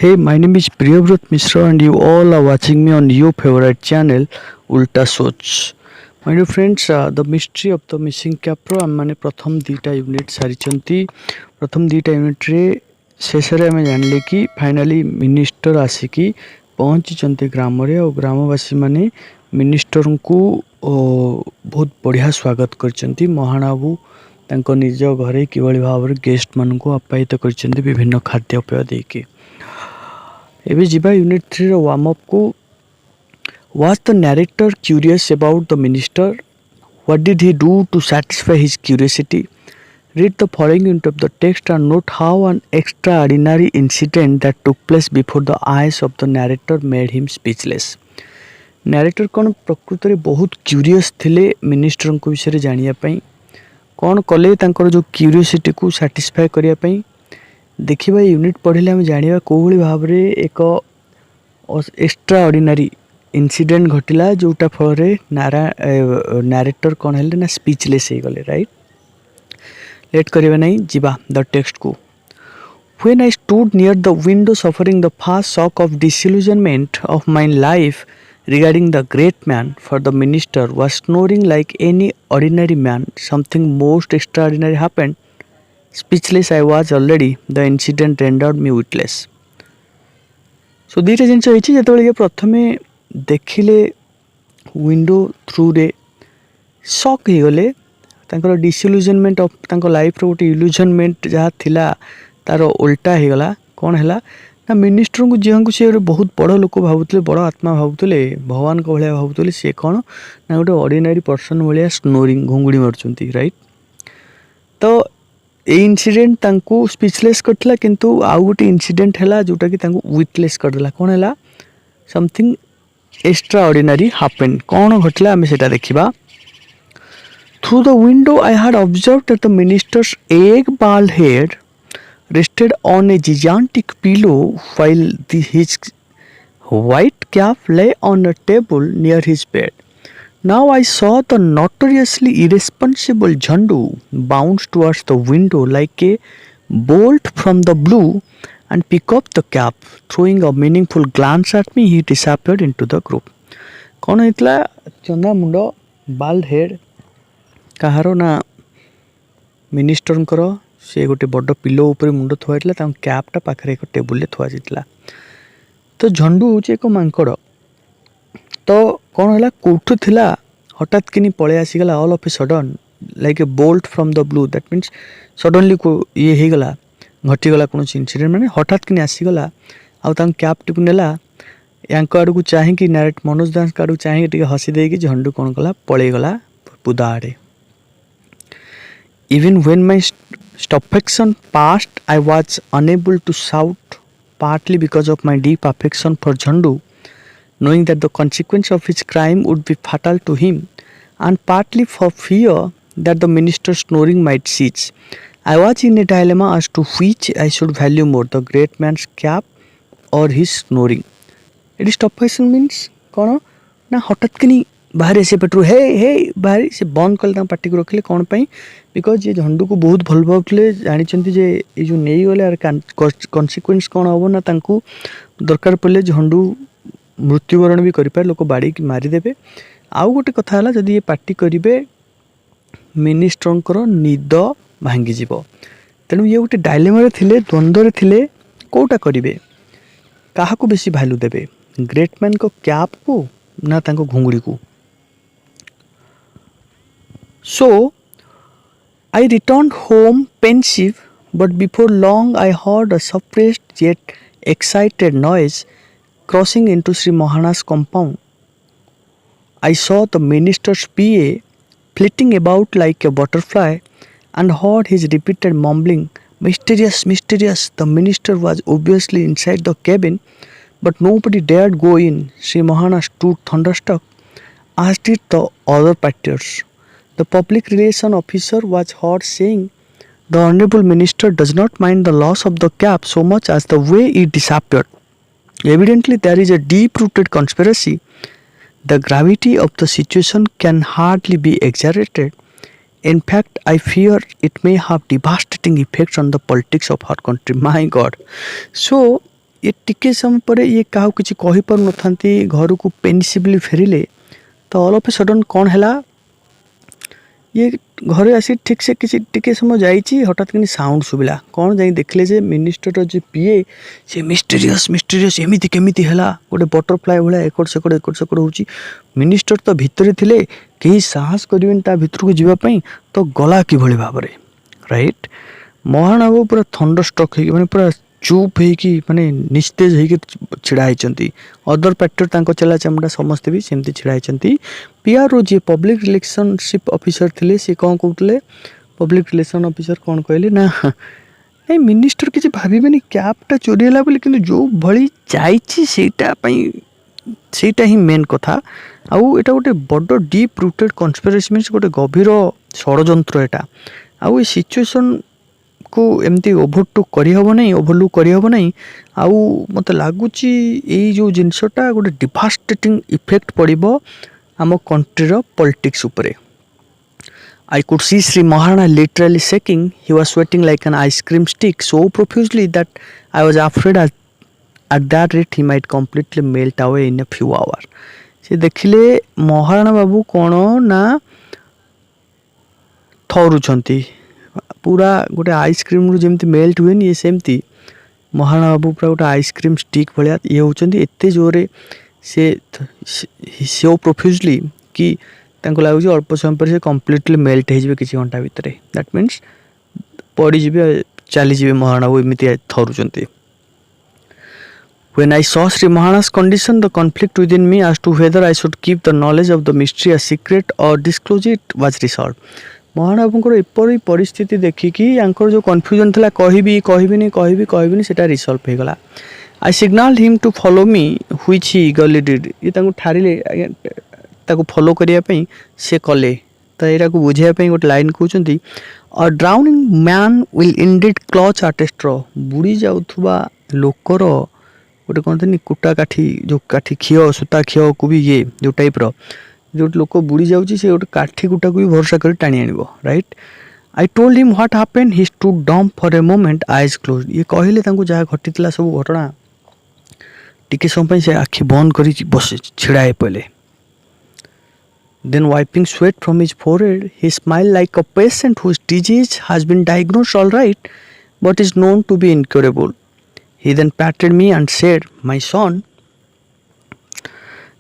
Hey, my name is Priyavrot Mishra and you all are watching me on your favorite channel Ulta Soch. My dear friends, the mystery of the missing capro आम मैंने प्रथम दीटा unit सारी प्रथम दीटा unit रे शेष आम जान कि फाइनाली मिनिस्टर आसिकी पहुँची ग्राम रे और ग्रामवासी माने मिनिस्टर को बहुत बढ़िया स्वागत कर महानाबू तांको निज घरे किभली भाव गेस्ट मानक आप्यायित कर विभिन्न खाद्यपेय देके एबे जिबा यूनिट 3 रो वार्म अप को was the narrator curious about the minister? What did he do to satisfy his curiosity? Read the following unit of the text and note how an extraordinary incident that took place before the eyes of the narrator made him speechless. Narrator कौन प्रकृत रे बहुत curious थिले minister को विषय जानिया पई कौन कले तांकर जो क्यूरियोसिटी को सैटिस्फाई करिया पई देखिबा यूनिट पढ़िले हम जानिबा कोभली भाव रे एक एक्स्ट्रा ऑर्डिनरी इनसीडेंट घटिला जोटा फल नारेटर कौन है ना स्पीचलेस हो गले राइट लेट करिबा नहीं जिबा द टेक्स्ट को When I stood near the window suffering the first shock of disillusionment of my life regarding the great man, for the minister was snoring like any ordinary man, something most extraordinary happened. Speechless I was already, the incident rendered me witless. So दीटा जिनस होइछि जेतबेले ये प्रथमे देखिले window through रे shock हो गले तांकर disillusionment of तांको life रो गोटे इल्यूजनमेंट जहाँ थिला तार उल्टा हो गला कौन है ना मिनिस्टर को जी को सी बहुत बड़ लोक भावुले बड़ आत्मा भावुले भगवान को भाया भावुले सी कौन ना गोटे ऑर्डिनरी पर्सन भाया स्नोरिंग घुंगुड़ी मारुचंती राइट तो ये इनसीडेंट तांको स्पीचलेस करथिला किंतु आउ गोटे इनसीडेंट हैला जोटा कि तांको विटलेस करदेला कौन हैला समथिंग एक्स्ट्रा ऑर्डिनरी हैपेंड कौन घटला आम सेटा देखिबा through the window I had observed that the ministers egg bald head rested on a gigantic pillow while his white cap lay on a table near his bed. Now I saw the notoriously irresponsible Jhandu bounce towards the window like a bolt from the blue and pick up the cap. Throwing a meaningful glance at me, he disappeared into the group. कौन होइतला चंदा मुंडो bald head कहारो ना minister से गोटे बड़ pillow ऊपर मुंड थुआला कैपटा पाखे एक टेबुल थुआ जाता तो झंडू हूँ एक मांकड़ तो कौन है कौटू थिला हठात कि पलि आसीगला all of a sudden like a bolt from the blue that means suddenly ये होगला घटीगला कौन इनसीडेंट माने हठात कि आसीगला आउ कैप टी नेला या आड़ को चाहिए नारेट मनोज दास आड़ को चाहिए हसी देकी झंडू कौन कला पलैगला बुदा आड़े Even when my stupefaction passed, I was unable to shout, partly because of my deep affection for Jhandu, knowing that the consequence of his crime would be fatal to him, and partly for fear that the minister's snoring might cease. I was in a dilemma as to which I should value more, the great man's cap or his snoring. It is stupefaction means कौन ना हठात कि बाहर आसे petrol हे हे बाहर से बंद कले पार्टी को रखिले कौन पाई बिकज ये झंडू को बहुत भल पाते जानते जे ये जो नहीं गले आर कन्सिक्वेन्स कौन हम ना दरकार पड़े झंडू मृत्युवरण भी करें लोक बाड़ी मारिदेवे आउ गोटे कथा है जदि ये पार्टी करेंगे मिनिस्टर निद भांगीज तेणु ये गोटे डायलेमा थे द्वंद्व थे कौटा करेंगे क्या बेसी भैल्यू देवे ग्रेट मैन को कैप को ना घुंगुड़ी को So, I returned home pensive, but before long I heard a suppressed yet excited noise crossing into Sri Mohana's compound. I saw the minister's PA flitting about like a butterfly and heard his repeated mumbling, "Mysterious, mysterious." The minister was obviously inside the cabin, but nobody dared go in. Sri Mohana stood thunderstruck, as did the other parties. The public relation officer was heard saying, "The honorable minister does not mind the loss of the cap so much as the way it disappeared. Evidently there is a deep-rooted conspiracy. The gravity of the situation can hardly be exaggerated. In fact, I fear it may have devastating effects on the politics of our country." My God. So, ये टिके समय पर ये क्या किसी कहीपर नथांती घर को पेनिसिबली फेरिले तो ऑल ऑफ ए सडन कौन है ये घरे आसी ठीक से किसी टिके समय जाइए हठात कि साउंड शुविला कौन जाई देखले जे मिनिस्टर जो पीए से मिस्टेरियस मिस्टेरियस एमती केमी है गोटे बटरफ्लाए भाया एकड़ सेकड़ हो मिनिस्टर तो भितर थिले कहीं साहस करें ता भितर को जीवाई तो गला कि भाव में राइट महाराणा बाबू पूरा थंडरस्ट्रक हो मैंने पूरा चुप होगी माने निस्तेज होकर छिड़ा होती अदर पार्टी चला चमड़ा समस्ते भी सेमती छिड़ा होती पीआर जी पब्लिक रिलेशनशिप ऑफिसर थे सी कौन कहते पब्लिक रिलेशन ऑफिसर कौन कहले ना नहीं मिनिस्टर किसी भावे कैपटा चोरी है बोले कि जो भली सेटा ही मेन कथा आउ एटा गोटे बड़ डीप रूटेड कन्स्पिरेसी मीन्स गोटे गभीर षड़यंत्र एटा आउ ए सिचुएशन को एमती ओभरटुक करहब नहीं ओभरलुक करहब नहीं आउ मत लगुच जो जिनसटा गोटे डिवास्टेटिंग इफेक्ट पड़ो आम कंट्रीर पॉलिटिक्स उपरे I could see Sri Maharana literally shaking. He was sweating like an ice cream stick so profusely that I was afraid at that rate he might completely melt away in a few hours. से देखिले महाराणा बाबू कौन ना थरुचंती पूरा गोटे ice cream रु जमी melt हुए ये सेमती महाराणा बाबू पूरा गोटे आइसक्रीम स्टिक भाया ये होती एत जोरे से सो प्रोफ्यूजली कि लगुच अल्प समय पर कम्प्लीटली मेल्ट हो किसी घंटा भितर दैट मीन्स पड़े चलीजे महाराणा बाबू एमती थरुचंती When I saw Sri Mahara's condition, the conflict within me as to whether I should keep the knowledge of the mystery a secret or disclose it was resolved. Maharana बाबूंकर एपरी परिस्थिति देखिकी यांकर जो confusion था कहबी सेटा resolve हो गला. I signalled him to follow me which he eagerly did. ये तांको ठारिले ताको फॉलो करिया पई से कले तो एरा को बुझाइया पई गोटे लाइन कहउचंती a drowning man will indeed clutch at a straw. बुड़ी जाउथबा लोकर गोटे कहते कुटा काठी जो काठी खीओ सूता खीओ को भी ये जो टाइप्र जो लोक बुड़ी जाऊँगी से गोटे काठी कुटा को भी भरोसा कर टाणी आण right. I told him what happened. He stood dumb for a moment eyes closed. ये कहले जहाँ घटी सब घटना टिके समय से आखि बंद कर बस छिड़ा पड़े. Then wiping sweat from his forehead, he smiled like a patient whose disease has been diagnosed all right, but is known to be incurable. He then patted me and said, "My son."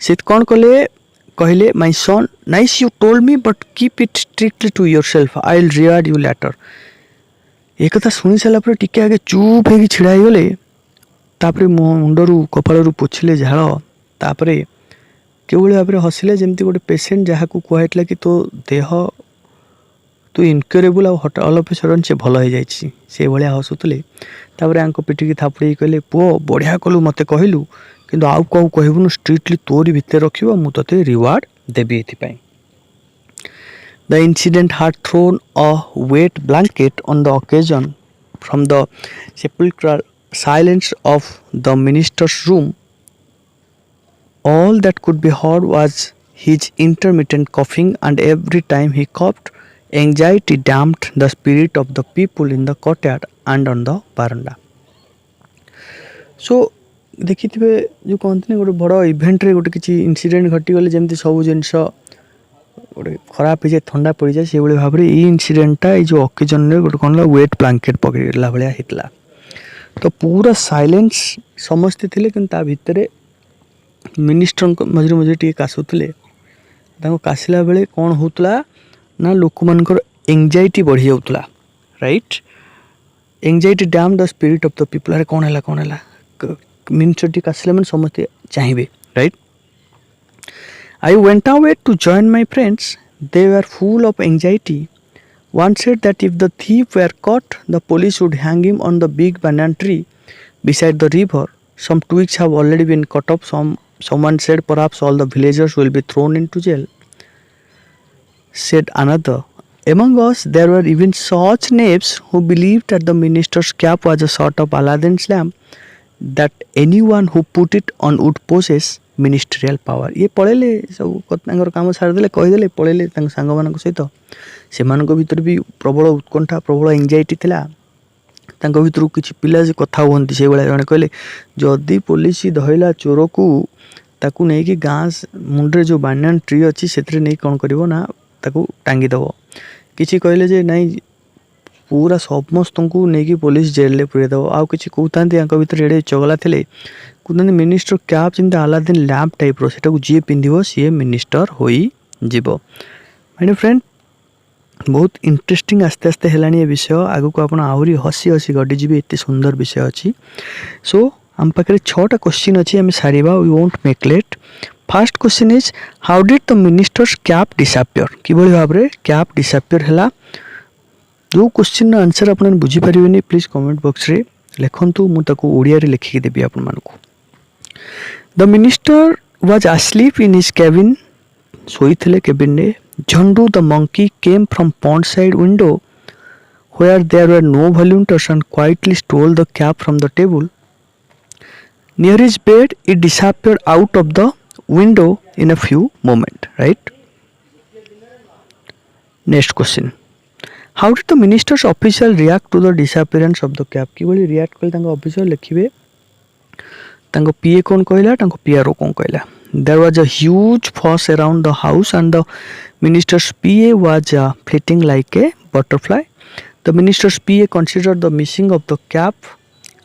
से कौन कहले "My son, nice you told me, but keep it strictly to yourself. I'll reward you later." एक कथा सुनी सारा पर टिके आगे चुप हो छिड़ा गले. तापरे मुंडरू कपालू पोछिले झाड़ तापरे केवल भाव में हसिले जमती गोटे पेसेंट जहाँ को कहला कि तो देह तू incurable all of a sudden से भल हो जाए से भाया हसुले. पिटिकी थापुड़ी कहले पुओ बढ़िया कलु मत कहलु कि आउ कौ कहबुनु स्ट्रिक्टली तोरी भितर रख मुझे रिवार्ड देवी ये. The incident had thrown a wet blanket on the occasion from the sepulchral silence of the minister's room. All that could be heard was his intermittent coughing, and every time he coughed, anxiety damped the spirit of the people in the courtyard and on the veranda. So देखिए जो कहते गोटे बड़ event रे गोटे किसी incident घटीगले जमी सब जिन गोटे खराब हो जाए थंडा पड़ जाए से भाव में ये इनसीडेंटा जो ओकेजन गोटे कौन वेट ब्लैंकेट पकड़ा भाया होता. तो पूरा साइलेंस समस्ते थे कि भितर मिनिस्टर मझे मझे टे काशुले काशिला बेले कौन होता ना लोक मानकर एंजाइटी बढ़ी जाऊला right. Anxiety damp the spirit of the people. अरे कौन है मिनिस्टर टी काशिला मैंने समस्ते चाहिए right. I went away to join my friends. They were full of anxiety. One said that if the thief were caught the police would hang him on the big banana tree beside the river. Some twigs have already been cut off. Someone said perhaps all the villagers will be thrown into jail. Said another. Among us there were even such knaves who believed that the minister's cap was a sort of Aladdin's lamp, that anyone who put it on would possess ministerial power. ये पढ़ेले सब काम सारिदे कहीदे पढ़ेले सांग मान सहित से भितर भी प्रबल उत्कंठा प्रबल एंजाइटी थिला. ତାଙ୍କ ଭିତରୁ କିଛି ପିଲା ଯେ କଥା ହୁଅନ୍ତି ସେଇଭଳିଆ ଜଣେ କହିଲେ ଯଦି ପୋଲିସ ଧଇଲା ଚୋରକୁ ତାକୁ ନେଇକି ଗାଁ ମୁଣ୍ଡରେ ଯେଉଁ ବାନିୟାନ ଟ୍ରି ଅଛି ସେଥିରେ ନେଇ କ'ଣ କରିବ ନା ତାକୁ ଟାଙ୍ଗିଦେବ। କିଛି କହିଲେ ଯେ ନାଇଁ ପୁରା ସମସ୍ତଙ୍କୁ ନେଇକି ପୋଲିସ ଜେଲରେ ପୁରେଇଦେବ। ଆଉ କିଛି କହୁଥାନ୍ତି ତାଙ୍କ ଭିତରେ ଏଡ଼େ ଚଗଲା ଥିଲେ କହୁଥାନ୍ତି ମିନିଷ୍ଟର କ୍ୟାପ୍ ଯେମିତି ଆଲାଦିନ ଲ୍ୟାମ୍ପ ଟାଇପ୍ର ସେଟାକୁ ଯିଏ ପିନ୍ଧିବ ସିଏ ମିନିଷ୍ଟର ହୋଇଯିବ। ମାଇ ଫ୍ରେଣ୍ଡ ବହୁତ ଇଣ୍ଟରେଷ୍ଟିଂ ଆସ୍ତେ ଆସ୍ତେ ହେଲାଣି ଏ ବିଷୟ। ଆଗକୁ ଆପଣ ଆହୁରି ହସି ହସି ଗଡ଼ିଯିବେ, ଏତେ ସୁନ୍ଦର ବିଷୟ ଅଛି। ସୋ ଆମ ପାଖରେ 6ଟା କ୍ୱେଶ୍ଚିନ୍ ଅଛି, ଆମେ ସାରିବା, we won't make late. First question is how did the minister's cap disappear, କିଭଳି ଭାବରେ କ୍ୟାପ୍ ଡିସାପିୟର ହେଲା। ଯେଉଁ କ୍ୱେଶ୍ଚିନ୍ର ଆନ୍ସର୍ ଆପଣମାନେ ବୁଝିପାରିବେନି ପ୍ଲିଜ୍ କମେଣ୍ଟ ବକ୍ସରେ ଲେଖନ୍ତୁ, ମୁଁ ତାକୁ ଓଡ଼ିଆରେ ଲେଖିକି ଦେବି ଆପଣମାନଙ୍କୁ। The minister was asleep in his cabin, ଶୋଇଥିଲେ କେବିନ୍ରେ। Jhandu the monkey came from pond side window where there were no volunteers and quietly stole the cap from the table. Near his bed, it disappeared out of the window in a few moments, right? Next question. How did the minister's official react to the disappearance of the cap? किभली react कले तांको official लिखिबे, तांको PA कौन कहला, तांको PRO कौन कहला. There was a huge fuss around the house and the minister's PA was flitting like a butterfly. The minister's PA considered the missing of the cap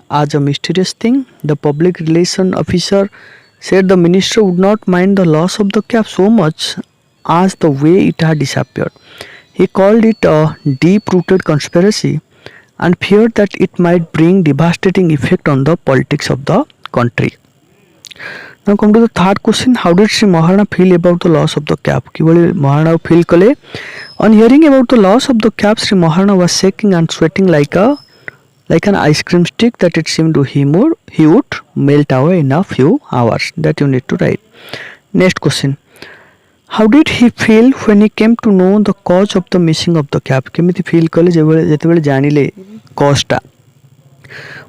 as a mysterious thing. The public relation officer said the minister would not mind the loss of the cap so much as the way it had disappeared. He called it a deep-rooted conspiracy and feared that it might bring devastating effect on the politics of the country. Now come to the third question. How did Sri Maharana feel about the loss of the cap? किभली Maharana feel कले? On hearing about the loss of the cap, Sri Maharana was shaking and sweating like an ice cream stick that it seemed to him he would melt away in a few hours. That you need to write. Next question. How did he feel when he came to know the cause of the missing of the cap? केमिति feel कले जेतेबेले जानिले cause टा.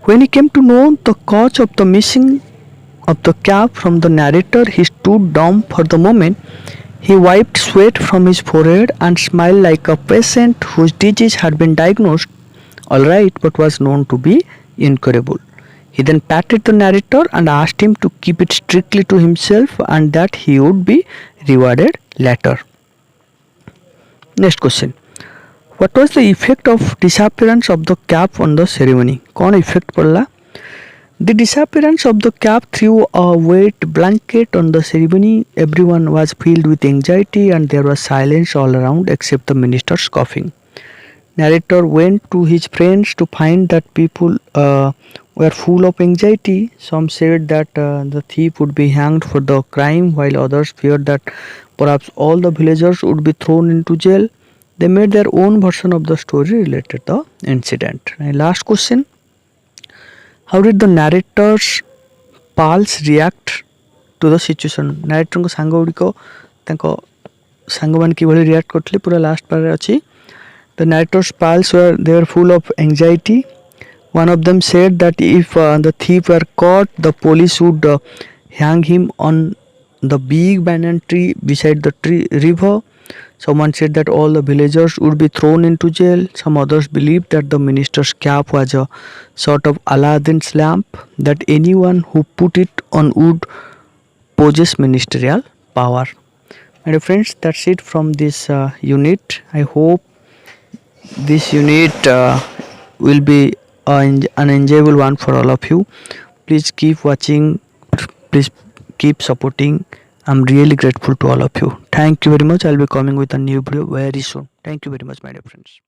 When he came to know the cause of the missing of the cap from the narrator, he stood dumb for the moment. He wiped sweat from his forehead and smiled like a patient whose disease had been diagnosed all right but was known to be incurable. He then patted the narrator and asked him to keep it strictly to himself and that he would be rewarded later. Next question. What was the effect of disappearance of the cap on the ceremony? कौन effect पड़ला? The disappearance of the cap threw a wet blanket on the ceremony. Everyone was filled with anxiety and there was silence all around except the minister's coughing. Narrator went to his friends to find that people were full of anxiety. Some said that the thief would be hanged for the crime, while others feared that perhaps all the villagers would be thrown into jail. They made their own version of the story related to the incident. And last question. How did the narrator's pals react to the situation? Narrator को सांग गुड़िक तांको सांग मान किभली react करथिले पूरा last part रे अछि. The narrator's pals were full of anxiety. One of them said that if the thief were caught, the police would hang him on the big banyan tree beside the river. Someone said that all the villagers would be thrown into jail. Some others believed that the minister's cap was a sort of Aladdin's lamp, that anyone who put it on would possess ministerial power. My dear friends, that's it from this unit. I hope this unit will be an enjoyable one for all of you. Please keep watching, please keep supporting. I'm really grateful to all of you. Thank you very much. I'll be coming with a new video very soon. Thank you very much, my dear friends.